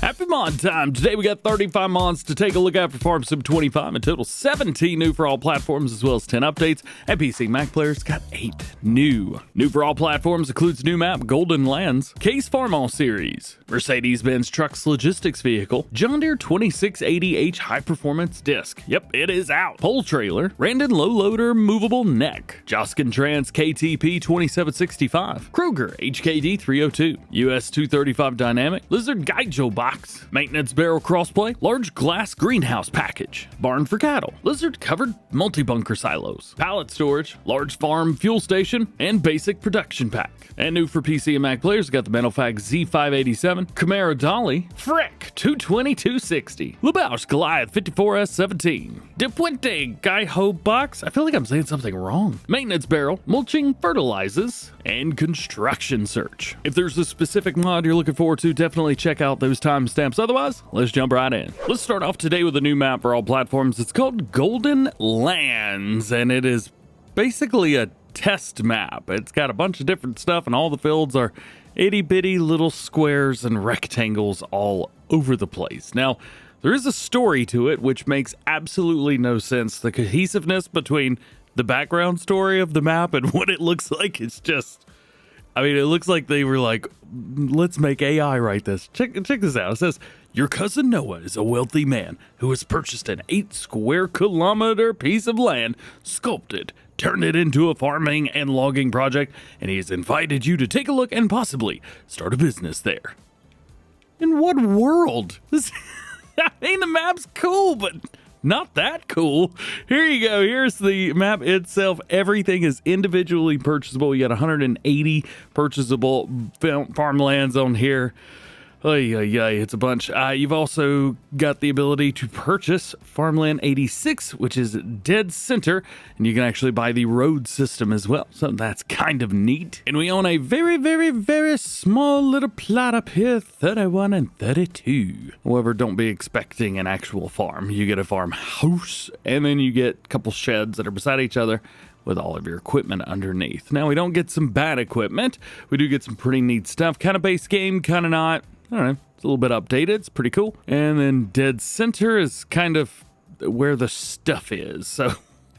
Happy mod time! Today we got 35 mods to take a look at for Farm Sim 25, a total 17 new for all platforms, as well as 10 updates, and PC Mac players got 8 new. New for all platforms includes new map Golden Lands, Case Farmall series, Mercedes-Benz Trucks Logistics vehicle, John Deere 2680H high performance disc. Yep, it is out. Pole trailer, Randon low loader movable neck, Joskin Trans-KTP 2765, Kroeger HKD 302, US 235 dynamic, Leboulch Goliath box, maintenance barrel crossplay, large glass greenhouse package, barn for cattle, lizard covered multi-Bunkersilos, pallet storage, large farm fuel station, and basic production pack. And new for PC and Mac players, got the Metal-Fach Z587, Camara Dolly, Frick 220-260, Leboulch Goliath 54S17, Puente Geijo Box, I feel like I'm saying something wrong, maintenance barrel, Mulching Fertilizes, and construction search. If there's a specific mod you're looking forward to, definitely check out those timestamps. Otherwise, let's jump right in. Let's start off today with a new map for all platforms. It's called Golden Lands, and it is basically a test map. It's got a bunch of different stuff, and all the fields are itty-bitty little squares and rectangles all over the place. Now, there is a story to it, which makes absolutely no sense. The cohesiveness between the background story of the map and what it looks like is just... I mean, it looks like they were like, let's make AI write this. Check this out. It says, your cousin Noah is a wealthy man who has purchased an 8 square kilometer piece of land, sculpted, turned it into a farming and logging project, and he has invited you to take a look and possibly start a business there. In what world? I mean, the map's cool, but not that cool. Here you go. Here's the map itself. Everything is individually purchasable. You got 180 purchasable farmlands on here. It's a bunch. You've also got the ability to purchase Farmland 86, which is dead center, and you can actually buy the road system as well. So that's kind of neat. And we own a very, very, very small little plot up here, 31 and 32. However, don't be expecting an actual farm. You get a farmhouse, and then you get a couple sheds that are beside each other with all of your equipment underneath. Now, we don't get some bad equipment. We do get some pretty neat stuff. Kind of base game, kind of not. I don't know, it's a little bit updated, it's pretty cool. And then dead center is kind of where the stuff is. So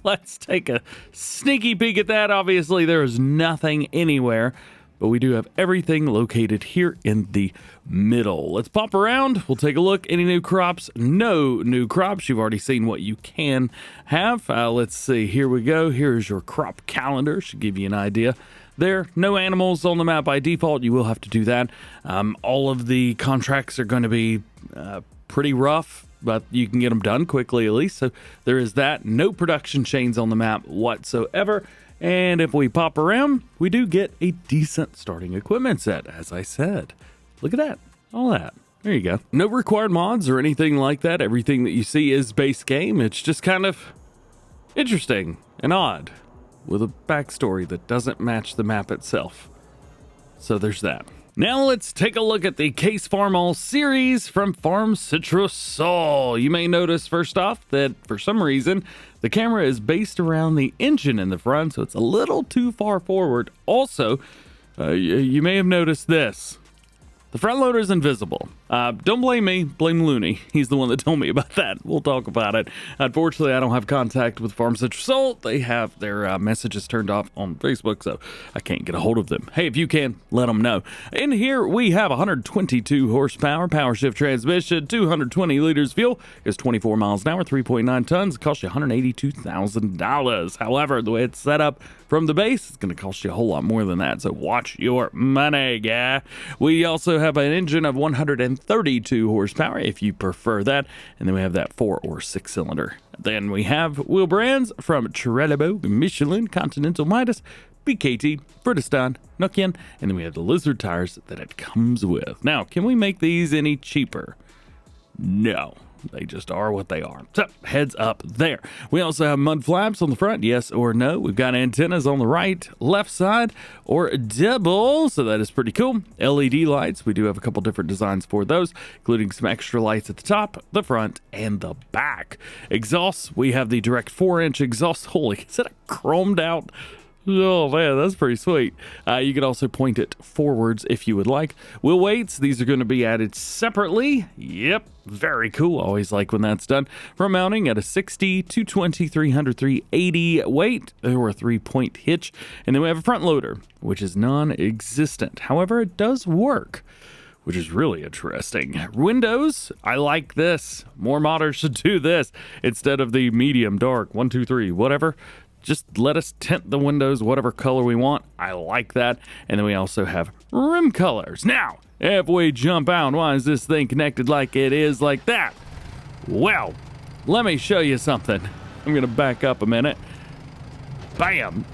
let's take a sneaky peek at that. Obviously, there is nothing anywhere, but we do have everything located here in the middle. Let's pop around. We'll take a look. Any new crops? No new crops. You've already seen what you can have. Let's see. Here we go. Here's your crop calendar. Should give you an idea. There, no animals on the map by default. You will have to do that. All of the contracts are going to be pretty rough, but you can get them done quickly at least. So there is that. No production chains on the map whatsoever. And if we pop around, we do get a decent starting equipment set, as I said. Look at that. All that. There you go. No required mods or anything like that. Everything that you see is base game. It's just kind of interesting and odd, with a backstory that doesn't match the map itself. So there's that. Now let's take a look at the Case Farmall series from Farm Citrusol. You may notice first off that for some reason the camera is based around the engine in the front, so it's a little too far forward. Also, you may have noticed this. The front loader is invisible. Don't blame me, blame Looney. He's the one that told me about that. We'll talk about it. Unfortunately, I don't have contact with Farm Citrusol. They have their messages turned off on Facebook, so I can't get a hold of them. Hey, if you can, let them know. In here, we have 122 horsepower, power shift transmission, 220 liters fuel. It's 24 miles an hour, 3.9 tons. It costs you $182,000. However, the way it's set up from the base, it's going to cost you a whole lot more than that, so watch your money, guy. We also have an engine of 132 horsepower, if you prefer that, and then we have that 4 or 6 cylinder. Then we have wheel brands from Trelleborg, Michelin, Continental Midas, BKT, Bridgestone, Nokian, and then we have the Lizard tires that it comes with. Now, can we make these any cheaper? No. They just are what they are. So, heads up there. We also have mud flaps on the front, yes or no. We've got antennas on the right, left side, or double, so that is pretty cool. LED lights, we do have a couple different designs for those, including some extra lights at the top, the front, and the back. Exhausts, we have the direct 4-inch exhaust. Holy, is that a chromed out Oh man, that's pretty sweet. You can also point it forwards if you would like. Wheel weights, these are going to be added separately. Yep, very cool. Always like when that's done. For mounting at a 60, 220, 300, 380 weight, or a 3-point hitch. And then we have a front loader, which is non-existent. However, it does work, which is really interesting. Windows, I like this. More modders should do this instead of the medium, dark, 1, 2, 3, whatever. Just let us tint the windows whatever color we want. I like that. And then we also have rim colors. Now, if we jump out, why is this thing connected like it is like that? Well, let me show you something. I'm going to back up a minute. Bam!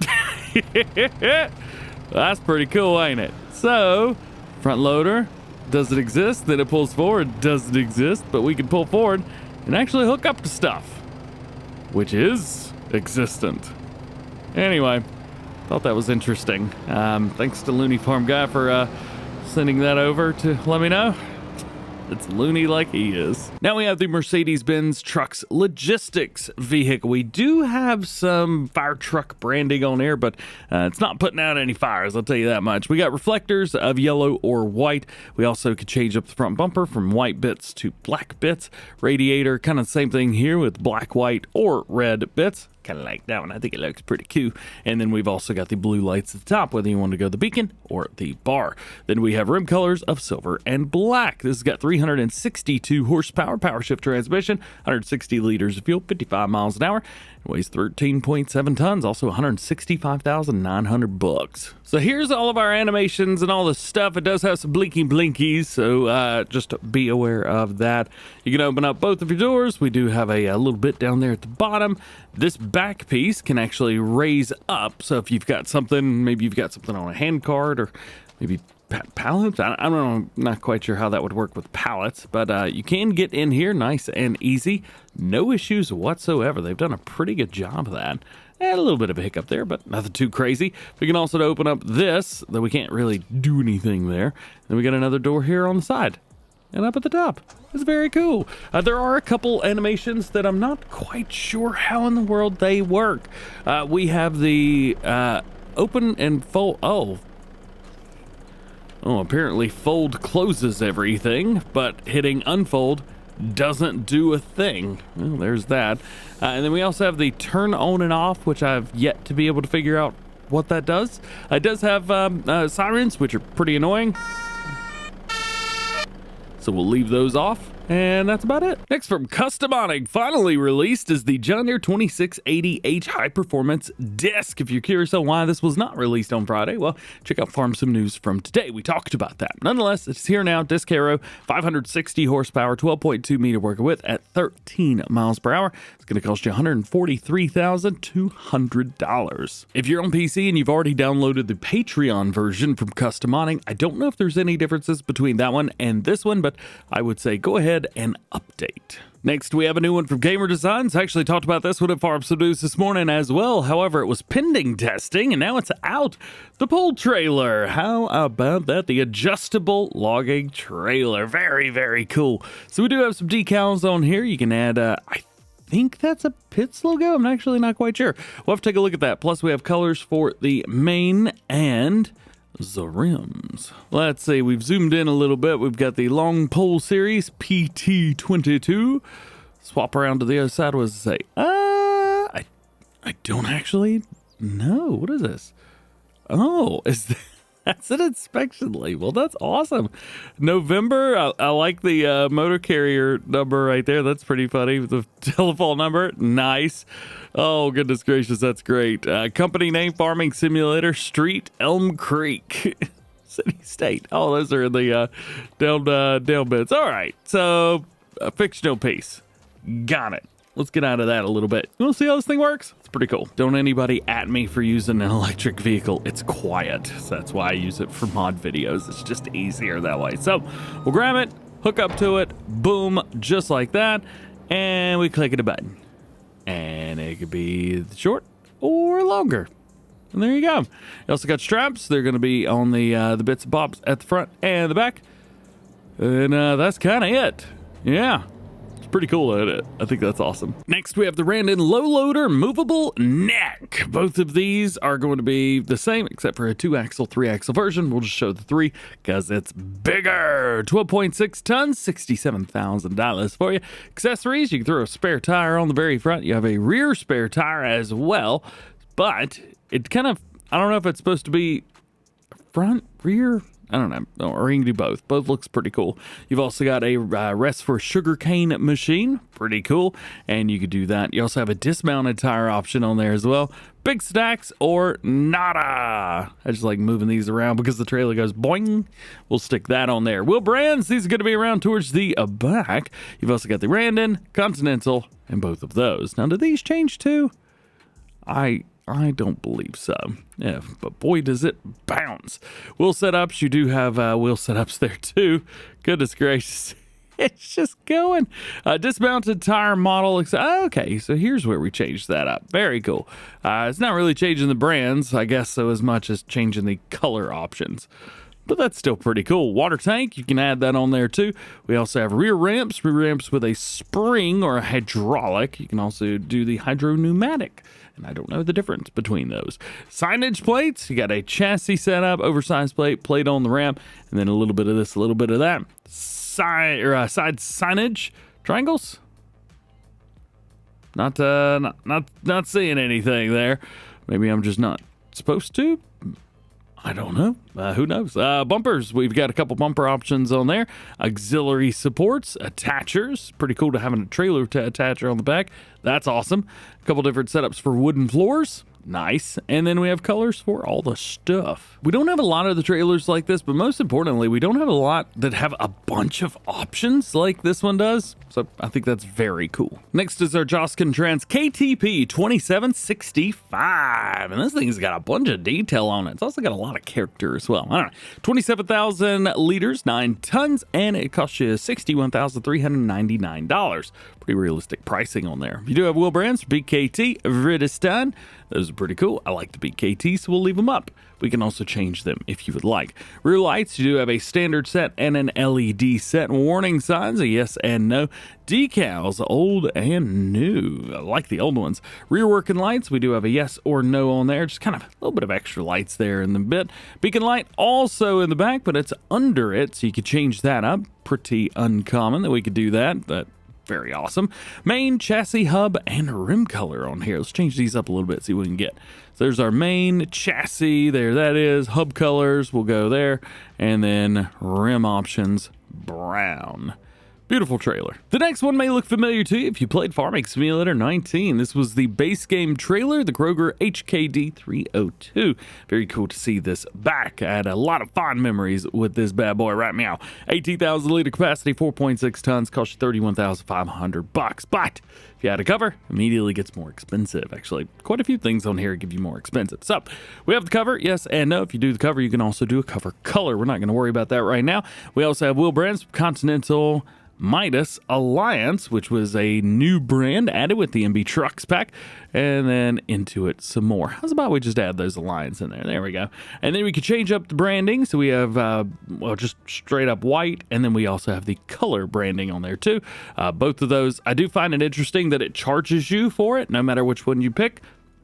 That's pretty cool, ain't it? So, front loader, does it exist? Then it pulls forward, doesn't exist, but we can pull forward and actually hook up to stuff, which is existent. Anyway, thought that was interesting. Thanks to Looney Farm guy for sending that over to let me know. It's loony like he is. Now we have the Mercedes-Benz Trucks Logistics vehicle. We do have some fire truck branding on here, but it's not putting out any fires, I'll tell you that much. We got reflectors of yellow or white. We also could change up the front bumper from white bits to black bits. Radiator, kind of the same thing here with black, white, or red bits. Kind of like that one. I think it looks pretty cool. And then we've also got the blue lights at the top, whether you want to go the beacon or the bar. Then we have rim colors of silver and black. This has got 362 horsepower, power shift transmission, 160 liters of fuel, 55 miles an hour. It weighs 13.7 tons, also 165,900 bucks. So here's all of our animations and all the stuff. It does have some blinky blinkies, so just be aware of that. You can open up both of your doors. We do have a little bit down there at the bottom. This back piece can actually raise up, so if you've got something, maybe you've got something on a hand cart or maybe pallets. I don't know, I'm not quite sure how that would work with pallets, but you can get in here nice and easy. No issues whatsoever. They've done a pretty good job of that. And a little bit of a hiccup there, but nothing too crazy. We can also open up this, though we can't really do anything there. Then we got another door here on the side and up at the top. It's very cool. There are a couple animations that I'm not quite sure how in the world they work. We have the open and fold. Oh, apparently fold closes everything, but hitting unfold doesn't do a thing. Well, there's that. And then we also have the turn on and off, which I've yet to be able to figure out what that does. It does have sirens, which are pretty annoying. So we'll leave those off. And that's about it. Next from Customoning, finally released is the John Deere 2680H High Performance Disc. If you're curious on why this was not released on Friday, well, check out Farm Sim News from today. We talked about that. Nonetheless, it's here now. Disc Aero, 560 horsepower, 12.2 meter working width at 13 miles per hour. It's going to cost you $143,200. If you're on PC and you've already downloaded the Patreon version from Customoning, I don't know if there's any differences between that one and this one, but I would say go ahead and update. Next, we have a new one from Gamer Designs. I actually talked about this one at Farm Sim News this morning as well. However, it was pending testing and now it's out. The pull trailer. How about that? The adjustable logging trailer. Very, very cool. So we do have some decals on here. You can add, I think that's a Pitts logo. I'm actually not quite sure. We'll have to take a look at that. Plus, we have colors for the main and the rims. Let's see, we've zoomed in a little bit. We've got the long pole series PT22. Swap around to the other side. What does it say? I don't actually know. What is this? Oh, that's an inspection label. That's awesome. November. I like the motor carrier number right there. That's pretty funny. The telephone number. Nice. Oh, goodness gracious. That's great. Company name, Farming Simulator, Street, Elm Creek. City, state. Oh, those are in the down bits. All right. So, a fictional piece. Got it. Let's get out of that a little bit. You want to see how this thing works? It's pretty cool. Don't anybody at me for using an electric vehicle. It's quiet. So that's why I use it for mod videos. It's just easier that way. So we'll grab it, hook up to it, boom, just like that. And we click a button. And it could be short or longer. And there you go. You also got straps. They're going to be on the bits and bobs at the front and the back. And that's kind of it. Yeah. Pretty cool, isn't it? I think that's awesome. Next, we have the Randon Low Loader Movable Neck. Both of these are going to be the same, except for a 2-axle, 3-axle version. We'll just show the 3 because it's bigger. 12.6 tons, $67,000 for you. Accessories, you can throw a spare tire on the very front. You have a rear spare tire as well, but it kind of, I don't know if it's supposed to be front, rear, I don't know, or you can do both. Both looks pretty cool. You've also got a rest for sugarcane machine, pretty cool, and you could do that. You also have a dismounted tire option on there as well. Big stacks or nada. I just like moving these around because the trailer goes boing. We'll stick that on there. Wheel brands, these are going to be around towards the back. You've also got the Randon, Continental, and both of those. Now, do these change too? I don't believe so. Yeah, but boy, does it bounce. Wheel setups, you do have wheel setups there too. Goodness gracious. It's just going. Dismounted tire model. Okay, so here's where we changed that up. Very cool. It's not really changing the brands, I guess, so as much as changing the color options. But that's still pretty cool. Water tank, you can add that on there too. We also have rear ramps with a spring or a hydraulic. You can also do the hydro pneumatic, and I don't know the difference between those. Signage plates, you got a chassis setup, oversized plate on the ramp, and then a little bit of this, a little bit of that. Side signage, triangles. Not seeing anything there. Maybe I'm just not supposed to. I don't know. Who knows? Bumpers. We've got a couple bumper options on there. Auxiliary supports, attachers. Pretty cool to having a trailer attacher on the back. That's awesome. A couple different setups for wooden floors. Nice. And then we have colors for all the stuff. We don't have a lot of the trailers like this, but most importantly, we don't have a lot that have a bunch of options like this one does. So I think that's very cool. Next is our Joskin Trans-KTP 2765. And this thing's got a bunch of detail on it. It's also got a lot of character as well. I don't know. 27,000 liters, 9 tons, and it costs you $61,399. Pretty realistic pricing on there. You do have wheel brands, BKT, Vredestein. Those are pretty cool. I like the BKT, so we'll leave them up. We can also change them if you would like. Rear lights, you do have a standard set and an LED set. Warning signs, a yes and no. Decals, old and new. I like the old ones. Rear working lights, we do have a yes or no on there. Just kind of a little bit of extra lights there in the bit. Beacon light also in the back, but it's under it, so you could change that up. Pretty uncommon that we could do that, but very awesome. Main, chassis, hub, and rim color on here. Let's change these up a little bit, see what we can get. So there's our main chassis. There that is. Hub colors will go there. And then rim options, brown. Beautiful trailer. The next one may look familiar to you if you played Farming Simulator 19. This was the base game trailer, the Kroeger HKD 302. Very cool to see this back. I had a lot of fond memories with this bad boy right now. 18,000 liter capacity, 4.6 tons, cost you $31,500. But if you had a cover, immediately gets more expensive. Actually, quite a few things on here give you more expensive. So we have the cover, yes and no. If you do the cover, you can also do a cover color. We're not going to worry about that right now. We also have wheel brands, Continental, Midas, Alliance, which was a new brand added with the MB Trucks pack, and then into it some more. How's about we just add those Alliance in there? There we go. And then we could change up the branding. So we have, well, just straight up white, and then we also have the color branding on there too. Both of those, I do find it interesting that it charges you for it, no matter which one you pick.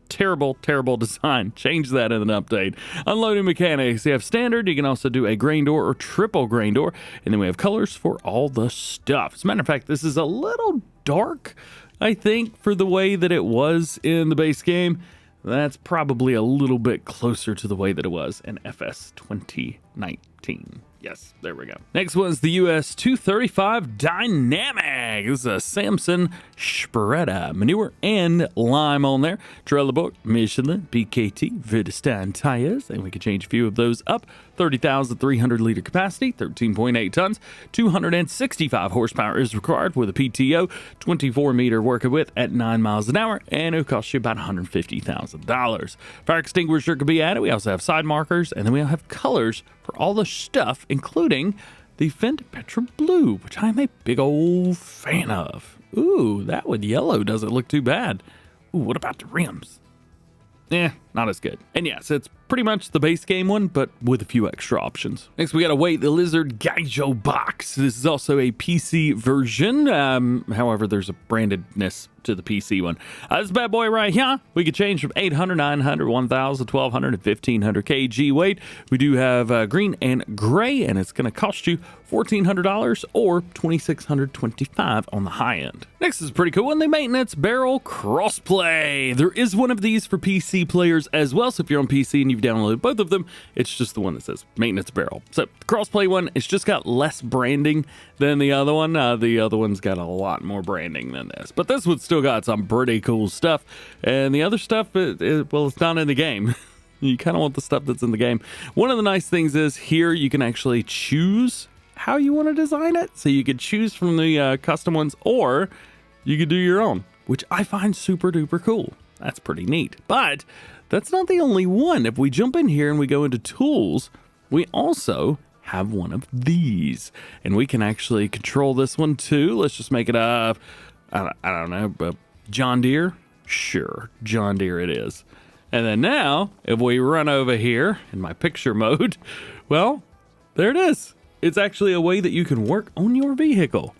Terrible design. Change that in an update. Unloading mechanics. You have standard. You can also do a grain door or triple grain door. And then we have colors for all the stuff. As a matter of fact, this is a little dark, I think, for the way that it was in the base game. That's probably a little bit closer to the way that it was in FS 2019. Yes, there we go. Next one's the US 235 Dynamic. This is a Samson spreader. Manure and lime on there. Leboulch, Michelin, BKT, Vredestein tires. And we can change a few of those up. 30,300 liter capacity, 13.8 tons, 265 horsepower is required with a PTO, 24 meter working width at 9 miles an hour, and it'll cost you about $150,000. Fire extinguisher could be added. We also have side markers, and then we have colors for all the stuff, including the Fendt Petra Blue, which I'm a big old fan of. Ooh, that with yellow doesn't look too bad. Ooh, what about the rims? Not as good. And yes, it's pretty much the base game one, but with a few extra options. Next, we got to wait the Leboulch Goliath box. This is also a PC version. However, there's a brandedness to the PC one. This bad boy right here, we could change from 800, 900, 1000, 1200, and 1500 kg weight. We do have green and gray, and it's going to cost you $1,400 or $2,625 on the high end. Next is pretty cool one, the maintenance barrel Crossplay. There is one of these for PC players as well, so if you're on PC and you've downloaded both of them, it's just the one that says maintenance barrel. So the Crossplay one, it's just got less branding than the other one. The other one's got a lot more branding than this, but this one's still got some pretty cool stuff, and the other stuff, well, it's not in the game. You kind of want the stuff that's in the game. One of the nice things is here you can actually choose how you want to design it, so you could choose from the custom ones, or you could do your own, which I find super duper cool. That's pretty neat, but that's not the only one. If we jump in here and we go into tools, we also have one of these, and we can actually control this one too. Let's just make it a I don't know, but John Deere? Sure, John Deere it is. And then now, if we run over here in my picture mode, well, there it is. It's actually a way that you can work on your vehicle.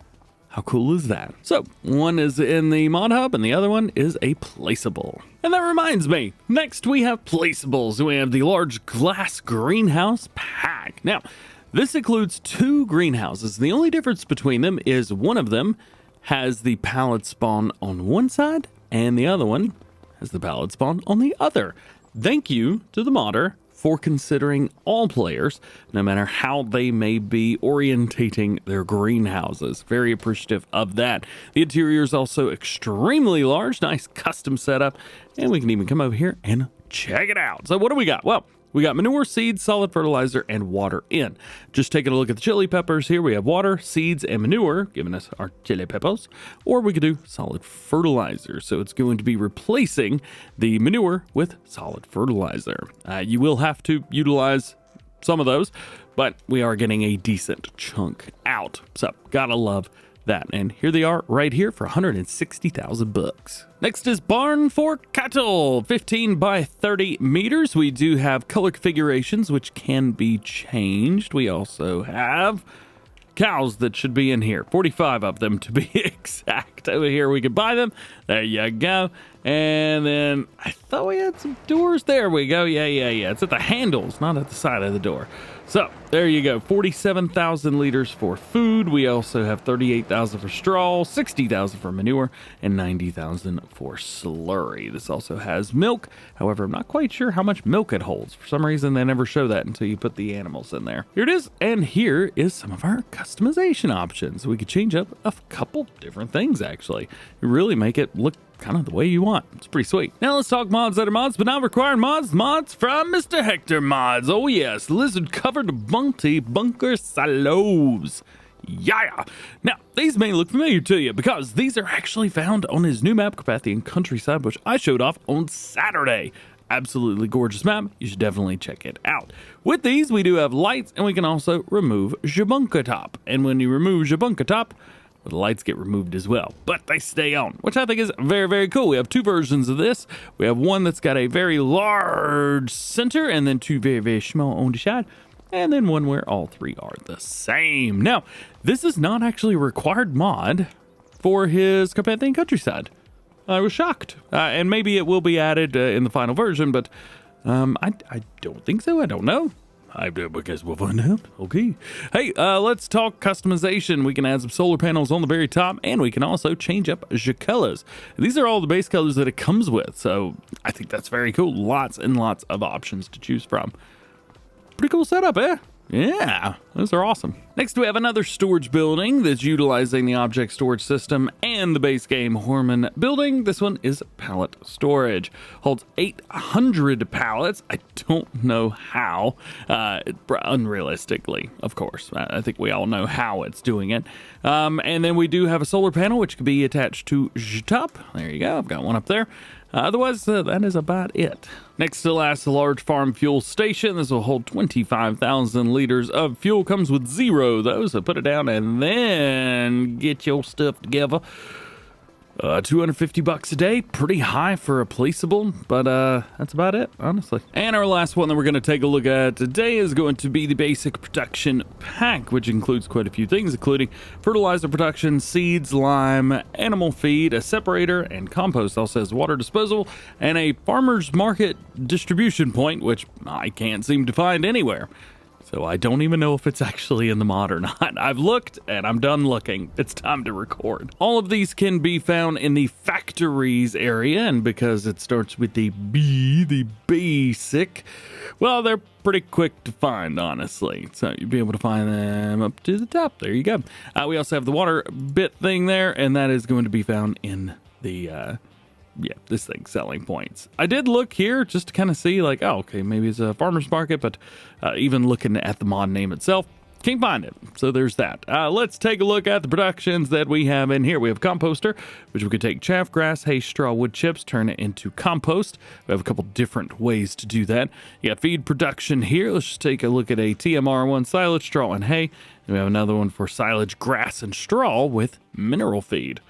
How cool is that? So, one is in the mod hub and the other one is a placeable. And that reminds me, next we have placeables. We have the large glass greenhouse pack. Now, this includes 2 greenhouses. The only difference between them is one of them has the pallet spawn on one side, and the other one has the pallet spawn on the other. Thank you to the modder for considering all players, no matter how they may be orientating their greenhouses. Very appreciative of that. The interior is also extremely large, nice custom setup, and we can even come over here and check it out. So what do we got? Well, we got manure, seeds, solid fertilizer, and water in. Just taking a look at the chili peppers here. We have water, seeds, and manure, giving us our chili peppers. Or we could do solid fertilizer. So it's going to be replacing the manure with solid fertilizer. You will have to utilize some of those, but we are getting a decent chunk out. So gotta love that. And here they are right here for 160,000 bucks. Next is barn for cattle, 15 by 30 meters. We do have color configurations which can be changed. We also have cows that should be in here, 45 of them to be exact. Over here we can buy them. There you go. And then I thought we had some doors. There we go. Yeah. It's at the handles, not at the side of the door. So there you go, 47,000 liters for food. We also have 38,000 for straw, 60,000 for manure, and 90,000 for slurry. This also has milk. However, I'm not quite sure how much milk it holds. For some reason, they never show that until you put the animals in there. Here it is, and here is some of our customization options. We could change up a couple different things, actually. Really make it look kind of the way you want. It's pretty sweet. Now let's talk mods that are mods, but not required mods. Mods from Mr. Hector Mods. Oh yes, lizard covered bounty Bunkersilos. Yeah. Now these may look familiar to you because these are actually found on his new map, Carpathian Countryside, which I showed off on Saturday. Absolutely gorgeous map. You should definitely check it out. With these, we do have lights, and we can also remove Jabunka Top. And when you remove Jabunka Top, the lights get removed as well, but they stay on, which I think is very, very cool. We have 2 versions of this. We have one that's got a very large center, and then 2 very, very small on the side, and then one where all 3 are the same. Now, this is not actually a required mod for his Carpathian Countryside. I was shocked, and maybe it will be added in the final version, but I don't think so. I don't know. Because we'll find out. Okay. Hey, let's talk customization. We can add some solar panels on the very top, and we can also change up the colors. These are all the base colors that it comes with, so I think that's very cool. Lots and lots of options to choose from. Pretty cool setup, eh? Yeah, those are awesome. Next, we have another storage building that's utilizing the object storage system and the base game Horman building. This one is Pallet Storage. Holds 800 pallets. I don't know how. Unrealistically, of course. I think we all know how it's doing it. And then we do have a solar panel, which can be attached to the top. There you go. I've got one up there. Otherwise, that is about it. Next to last, a large farm fuel station. This will hold 25,000 liters of fuel. Comes with 0 though, so put it down and then get your stuff together. $250 a day, pretty high for a Placeable, but that's about it, honestly. And our last one that we're going to take a look at today is going to be the basic production pack, which includes quite a few things, including fertilizer production, seeds, lime, animal feed, a separator, and compost. Also has water disposal and a farmer's market distribution point, which I can't seem to find anywhere. So I don't even know if it's actually in the mod or not. I've looked and I'm done looking. It's time to record. All of these can be found in the factories area, and because it starts with the B, the basic, well, they're pretty quick to find, honestly. So you'll be able to find them up to the top. There you go. We also have the water bit thing there, and that is going to be found in the this thing, selling points. I did look here just to kind of see, like, oh, okay, maybe it's a farmer's market, but even looking at the mod name itself, can't find it. So there's that. Let's take a look at the productions that we have in here. We have composter, which we could take chaff, grass, hay, straw, wood chips, turn it into compost. We have a couple different ways to do that. You got feed production here. Let's just take a look at a TMR1 silage, straw, and hay. And we have another one for silage, grass, and straw with mineral feed.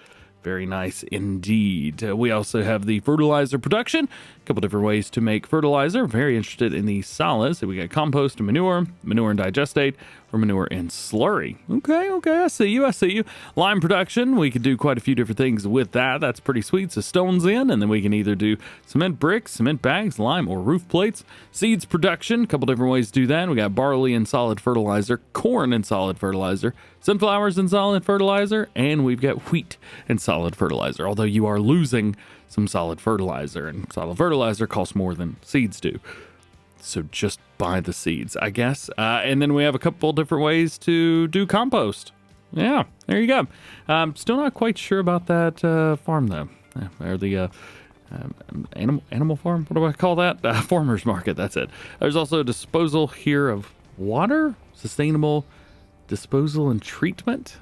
Very nice indeed. We also have the fertilizer production. A couple different ways to make fertilizer. Very interested in the solids. So we got compost and manure and digestate, or manure and slurry. Okay, I see you. Lime production, we could do quite a few different things with that. That's pretty sweet. So stones in, and then we can either do cement bricks, cement bags, lime, or roof plates. Seeds production, a couple different ways to do that. We got barley and solid fertilizer, corn and solid fertilizer, sunflowers and solid fertilizer, and we've got wheat and solid fertilizer, although you are losing some solid fertilizer, and solid fertilizer costs more than seeds do. So just buy the seeds, I guess. And then we have a couple different ways to do compost. Yeah, there you go. Still not quite sure about that farm, though. Or the animal farm? What do I call that? Farmer's market, that's it. There's also a disposal here of water, sustainable disposal and treatment.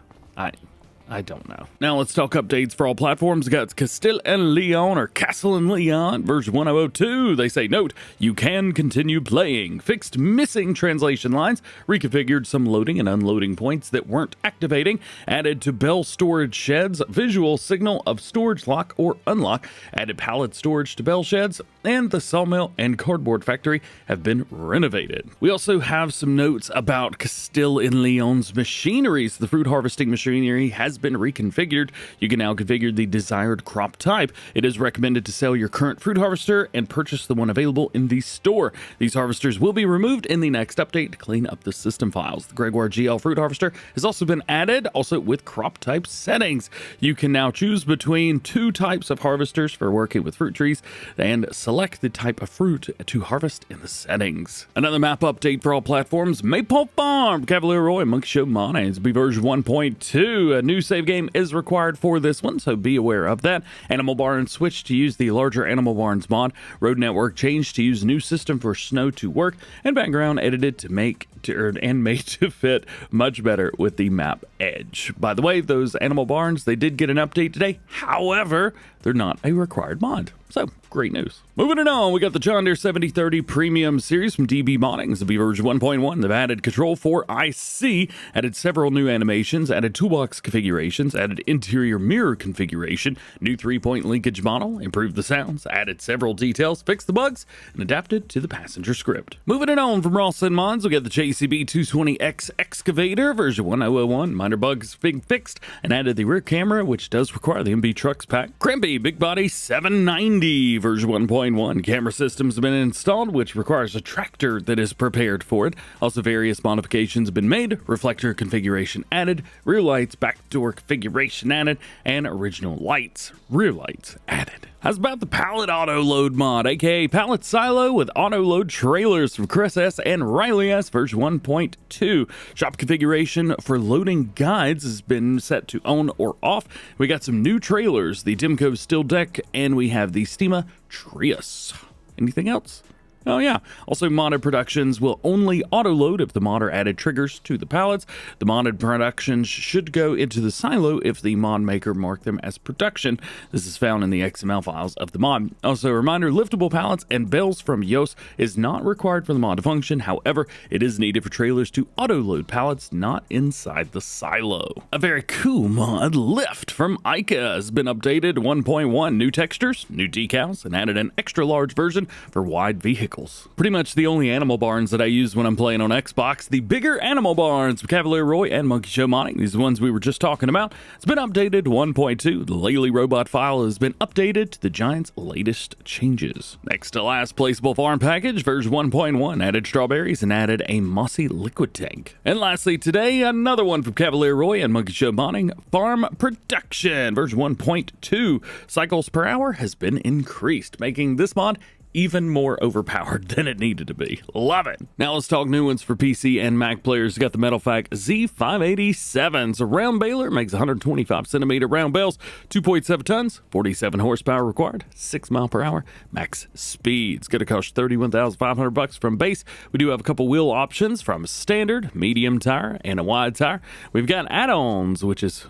I don't know. Now let's talk updates for all platforms. We got Castile and Leon, or Castile and Leon, version 1002. They say, note, you can continue playing. Fixed missing translation lines. Reconfigured some loading and unloading points that weren't activating. Added to bell storage sheds. Visual signal of storage lock or unlock. Added pallet storage to bell sheds. And the sawmill and cardboard factory have been renovated. We also have some notes about Castile and Leon's machinery. So the fruit harvesting machinery has been reconfigured. You can now configure the desired crop type. It is recommended to sell your current fruit harvester and purchase the one available in the store. These harvesters will be removed in the next update to clean up the system files. The Gregoire GL fruit harvester has also been added, also with crop type settings. You can now choose between two types of harvesters for working with fruit trees and select the type of fruit to harvest in the settings. Another map update for all platforms. Maypole Farm, Cavalier Roy, Monkey Show Monads will be version 1.2. A new save game is required for this one, so be aware of that. Animal Barn switched to use the larger Animal Barns mod. Road Network changed to use new system for snow to work, and background edited to made to fit much better with the map edge. By the way, those Animal Barns, they did get an update today. However, they're not a required mod. So, great news. Moving it on, we got the John Deere 7030 Premium Series from DB Modding. This will be version 1.1. They've added control for IC, added several new animations, added toolbox configurations, added interior mirror configuration, new 3-point linkage model, improved the sounds, added several details, fixed the bugs, and adapted to the passenger script. Moving it on from Ross and Mods, we got the JCB 220X Excavator version 1001. Minor bugs being fixed, and added the rear camera, which does require the MB Trucks pack. Krampe Big Body 790 version 1.1. Camera systems have been installed, which requires a tractor that is prepared for it. Also, various modifications have been made. Reflector configuration added, rear lights, back door configuration added, and original lights, rear lights added. How's about the Pallet Autoload mod, aka Pallet Silo with Autoload trailers from Chris S and Riley S version 1.2. Shop configuration for loading guides has been set to on or off. We got some new trailers, the Dimco Steel Deck, and we have the Stima Trius. Anything else? Oh yeah, also modded productions will only auto-load if the modder added triggers to the pallets. The modded productions should go into the silo if the mod maker marked them as production. This is found in the XML files of the mod. Also a reminder, liftable pallets and bales from Yoast is not required for the mod to function. However, it is needed for trailers to auto-load pallets not inside the silo. A very cool mod, lift from ICA has been updated to 1.1. New textures, new decals, and added an extra large version for wide vehicles. Pretty much the only animal barns that I use when I'm playing on Xbox. The bigger animal barns from Cavalier Roy and Monkey Show Mining, these are the ones we were just talking about. It's been updated to 1.2. The Laley robot file has been updated to the Giant's latest changes. Next to last, Placeable farm package, version 1.1, added strawberries and added a mossy liquid tank. And lastly today, another one from Cavalier Roy and Monkey Show Mining, farm production, version 1.2. Cycles per hour has been increased, making this mod even more overpowered than it needed to be. Love it. Now let's talk new ones for PC and Mac players. You got the Metal-Fach Z587. So round baler makes 125 centimeter round bales, 2.7 tons, 47 horsepower required, 6 mile per hour, max speed. It's going to cost $31,500 from base. We do have a couple wheel options from standard, medium tire, and a wide tire. We've got add-ons, which is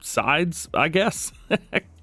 sides, I guess.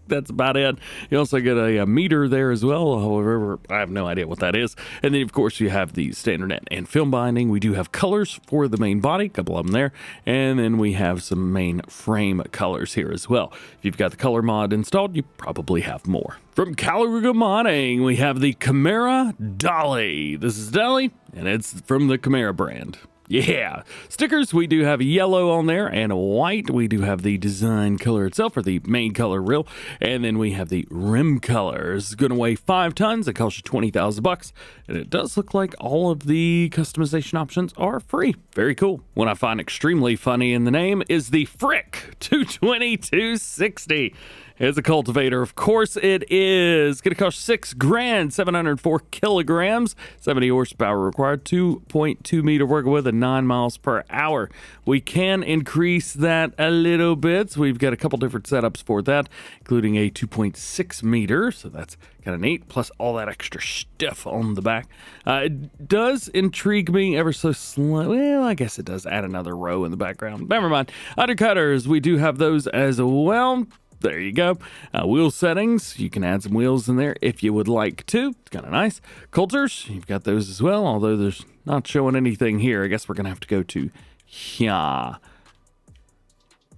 That's about it. You also get a meter there as well. However, I have no idea what that is. And then, of course, you have the standard net and film binding. We do have colors for the main body, a couple of them there. And then we have some main frame colors here as well. If you've got the color mod installed, you probably have more. From Kroeger Modding, we have the Camara Dolly. This is Dolly, and it's from the Camara brand. Yeah, stickers, we do have yellow on there and white. We do have the design color itself, or the main color reel, and then we have the rim color. It's going to weigh 5 tons. It costs you $20,000, and it does look like all of the customization options are free. Very cool. What I find extremely funny in the name is the Frick 220-260. It's a cultivator. Of course it is. It's going to cost $6,000, 704 kilograms, 70 horsepower required, 2.2 meter working with, and 9 miles per hour. We can increase that a little bit. So we've got a couple different setups for that, including a 2.6 meter. So that's kind of neat. Plus all that extra stuff on the back. It does intrigue me ever so slightly. Well, I guess it does add another row in the background. Never mind. Undercutters, we do have those as well. There you go. Wheel settings, you can add some wheels in there if you would like to. It's kind of nice. Coulters, you've got those as well, although there's not showing anything here. I guess we're going to have to go to here.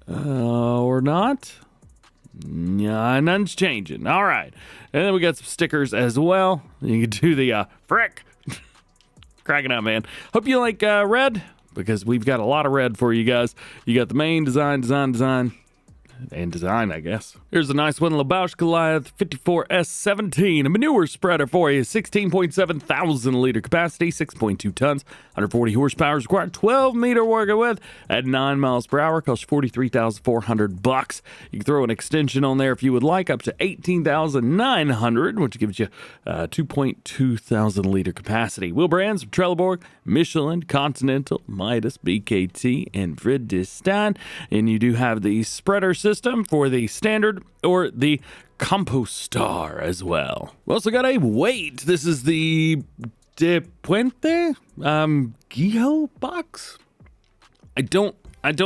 Or not. Nah, none's changing. All right. And then we got some stickers as well. You can do the frick. Cracking up, man. Hope you like red, because we've got a lot of red for you guys. You got the main design, and design, I guess. Here's a nice one, Leboulch Goliath 54S17, a manure spreader for you, 16.7 thousand liter capacity, 6.2 tons, 140 horsepower required, 12 meter working with, at 9 miles per hour, costs $43,400. You can throw an extension on there if you would like, up to 18,900, which gives you 2.2 thousand liter capacity. Wheel brands from Trelleborg, Michelin, Continental, Midas, BKT, and Vredestein. And you do have the spreader system for the standard or the Compostar as well. We also got a weight. This is the Puente Geijo Box. I don't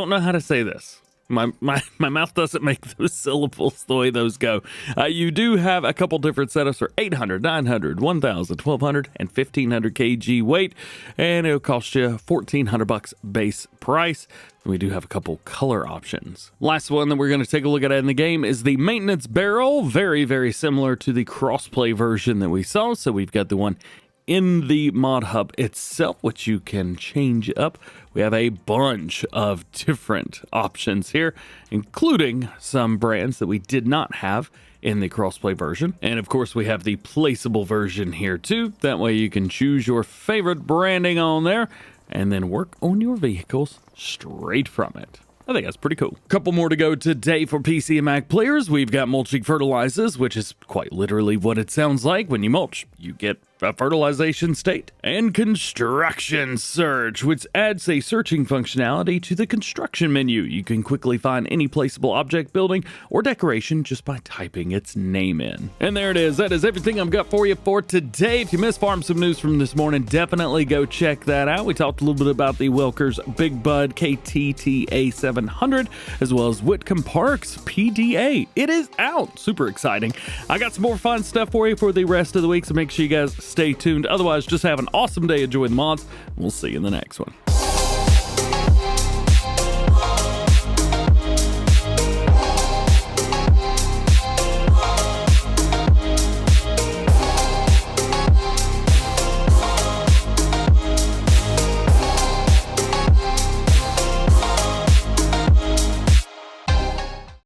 know how to say this. My mouth doesn't make those syllables the way those go. You do have a couple different setups for 800, 900, 1,000, 1,200, and 1,500 kg weight, and it'll cost you $1,400 base price. We do have a couple color options. Last one that we're going to take a look at in the game is the maintenance barrel. Very, very similar to the Crossplay version that we saw. So we've got the one in the mod hub itself, which you can change up. We have a bunch of different options here, including some brands that we did not have in the Crossplay version. And of course, we have the Placeable version here too. That way you can choose your favorite branding on there and then work on your vehicles straight from it. I think that's pretty cool. Couple more to go today for PC and Mac players. We've got Mulching Fertilizes, which is quite literally what it sounds like. When you mulch, you get a fertilization state. And Construction Search, which adds a searching functionality to the construction menu. You can quickly find any placeable object, building, or decoration just by typing its name in. And there it is. That is everything I've got for you for today. If you missed Farm Sim News from this morning, definitely go check that out. We talked a little bit about the Wilkers Big Bud KTTA 700, as well as Whitcomb Park's PDA. It is out. Super exciting. I got some more fun stuff for you for the rest of the week, so make sure you guys stay tuned. Otherwise, just have an awesome day. Enjoy the mods. We'll see you in the next one.